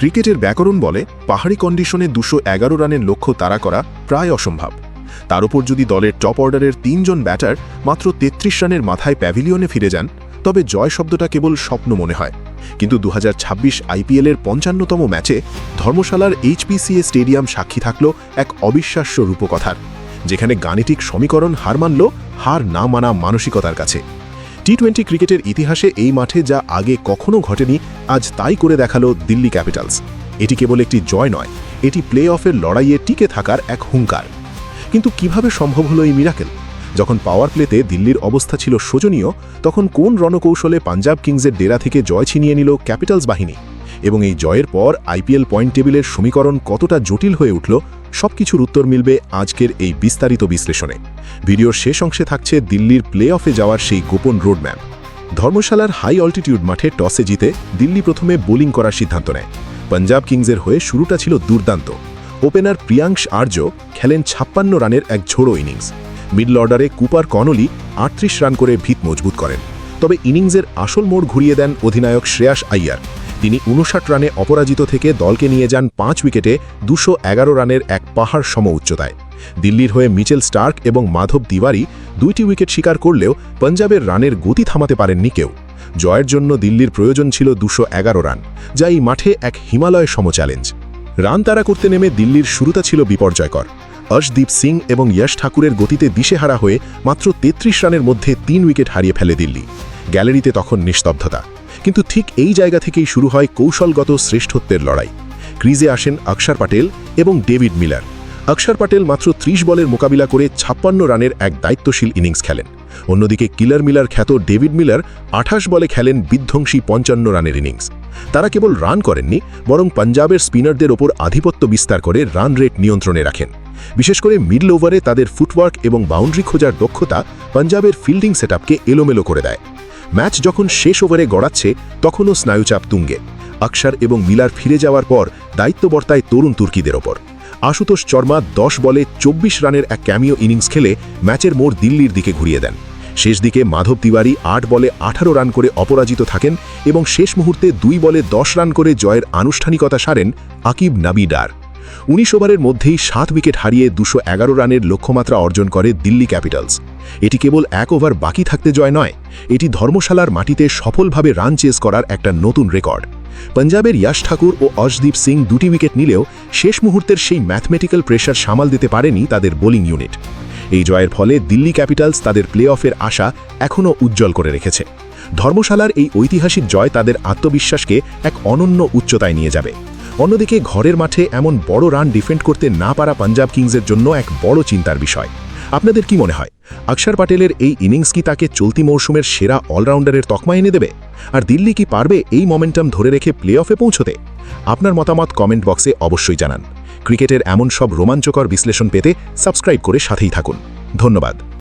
ক্রিকেটের ব্যাকরণ বলে পাহাড়ি কন্ডিশনে 211 রানের লক্ষ্য তাড়া করা প্রায় অসম্ভব। তার উপর যদি দলের টপ অর্ডারের 3 জন ব্যাটার মাত্র 33 রানের মাথায় প্যাভিলিয়নে ফিরে যান, তবে জয় শব্দটা কেবল স্বপ্ন মনে হয়। কিন্তু 2026 আইপিএলের 55তম ম্যাচে ধর্মশালার এইচপিসিএ স্টেডিয়াম সাক্ষী থাকল এক অবিশ্বাস্য রূপকথার, যেখানে গাণিতিক সমীকরণ হার মানল হার না মানা মানসিকতার কাছে। টি-20 ক্রিকেটের ইতিহাসে এই মাঠে যা আগে কখনো ঘটেনি, আজ তাই করে দেখালো দিল্লি ক্যাপিটালস। এটি কেবল একটি জয় নয়, এটি প্লে অফের লড়াইয়ে টিকে থাকার এক হুঙ্কার। কিন্তু কিভাবে সম্ভব হলো এই মিরাকেল? যখন পাওয়ার প্লেতে দিল্লির অবস্থা ছিল শোচনীয়, তখন কোন রণকৌশলে পাঞ্জাব কিংসের ডেরা থেকে জয় ছিনিয়ে নিল ক্যাপিটালস বাহিনী? এবং এই জয়ের পর আইপিএল পয়েন্ট টেবিলের সমীকরণ কতটা জটিল হয়ে উঠল, সবকিছুর উত্তর মিলবে আজকের এই বিস্তারিত বিশ্লেষণে। ভিডিওর শেষ অংশে থাকছে দিল্লির প্লে অফে যাওয়ার সেই গোপন রোডম্যাপ। ধর্মশালার হাই অল্টিটিউড মাঠে টসে জিতে দিল্লি প্রথমে বোলিং করার সিদ্ধান্ত নেয়। পাঞ্জাব কিংসের হয়ে শুরুটা ছিল দুর্দান্ত। ওপেনার প্রিয়াংশ আর্য খেলেন 56 রানের এক ঝোড়ো ইনিংস। মিডল অর্ডারে কুপার কনলি 38 রান করে ভিত মজবুত করেন। তবে ইনিংসের আসল মোড় ঘুরিয়ে দেন অধিনায়ক শ্রেয়াস আইয়ার। তিনি 59 রানে অপরাজিত থেকে দলকে নিয়ে যান 5 উইকেটে 211 রানের এক পাহাড় সম উচ্চতায়। দিল্লির হয়ে মিচেল স্টার্ক এবং মাধব তিওয়ারি 2টি উইকেট শিকার করলেও পাঞ্জাবের রানের গতি থামাতে পারেননি কেউ। জয়ের জন্য দিল্লির প্রয়োজন ছিল 211 রান, যা এই মাঠে এক হিমালয় সম চ্যালেঞ্জ। রান তাড়া করতে নেমে দিল্লির শুরুটা ছিল বিপর্যয়কর। অর্শদীপ সিং এবং যশ ঠাকুরের গতিতে দিশেহারা হয়ে মাত্র 33 রানের মধ্যে 3 উইকেট হারিয়ে ফেলে দিল্লি। গ্যালারিতে তখন নিস্তব্ধতা। কিন্তু ঠিক এই জায়গা থেকেই শুরু হয় কৌশলগত শ্রেষ্ঠত্বের লড়াই। ক্রিজে আসেন অক্ষর প্যাটেল এবং ডেভিড মিলার। অক্ষর প্যাটেল মাত্র 30 বলের মোকাবিলা করে 56 রানের এক দায়িত্বশীল ইনিংস খেলেন। অন্যদিকে কিলার মিলার খ্যাত ডেভিড মিলার 28 বলে খেলেন বিধ্বংসী 55 রানের ইনিংস। তারা কেবল রান করেননি, বরং পাঞ্জাবের স্পিনারদের ওপর আধিপত্য বিস্তার করে রান রেট নিয়ন্ত্রণে রাখেন। বিশেষ করে মিডল ওভারে তাদের ফুটওয়ার্ক এবং বাউন্ডারি খোঁজার দক্ষতা পাঞ্জাবের ফিল্ডিং সেটআপকে এলোমেলো করে দেয়। ম্যাচ যখন শেষ ওভারে গড়াচ্ছে, তখনও স্নায়ুচাপ তুঙ্গে। অক্ষর এবং মিলার ফিরে যাওয়ার পর দায়িত্ব বর্তায় তরুণ তুর্কিদের ওপর। আশুতোষ শর্মা 10 বলে 24 রানের এক ক্যামিও ইনিংস খেলে ম্যাচের মোড় দিল্লির দিকে ঘুরিয়ে দেন। শেষ দিকে মাধব তিওয়ারি 8 বলে 18 রান করে অপরাজিত থাকেন এবং শেষ মুহূর্তে 2 বলে 10 রান করে জয়ের আনুষ্ঠানিকতা সারেন আকিব নাবি ডার। 19 ওভারের মধ্যেই 7 উইকেট হারিয়ে 211 রানের লক্ষ্যমাত্রা অর্জন করে দিল্লি ক্যাপিটালস। এটি কেবল 1 ওভার বাকি থাকতে জয় নয়, এটি ধর্মশালার মাটিতে সফলভাবে রান চেস করার একটা নতুন রেকর্ড। পাঞ্জাবের যশ ঠাকুর ও অর্শদীপ সিং 2টি উইকেট নিলেও শেষ মুহূর্তের সেই ম্যাথমেটিক্যাল প্রেশার সামাল দিতে পারেনি তাদের বোলিং ইউনিট। এই জয়ের ফলে দিল্লি ক্যাপিটালস তাদের প্লে অফের আশা এখনও উজ্জ্বল করে রেখেছে। ধর্মশালার এই ঐতিহাসিক জয় তাদের আত্মবিশ্বাসকে এক অনন্য উচ্চতায় নিয়ে যাবে। অন্যদিকে ঘরের মাঠে এমন বড় রান ডিফেন্ড করতে না পারা পাঞ্জাব কিংসের জন্য এক বড় চিন্তার বিষয়। আপনাদের কি মনে হয়, অক্ষর প্যাটেলের এই ইনিংস কি তাকে চলতি মৌসুমের সেরা অলরাউন্ডারের তকমা এনে দেবে? আর দিল্লি কি পারবে এই মোমেন্টাম ধরে রেখে প্লে অফে পৌঁছতে? আপনার মতামত কমেন্ট বক্সে অবশ্যই জানান। ক্রিকেটের এমন সব রোমাঞ্চকর বিশ্লেষণ পেতে সাবস্ক্রাইব করে সাথেই থাকুন। ধন্যবাদ।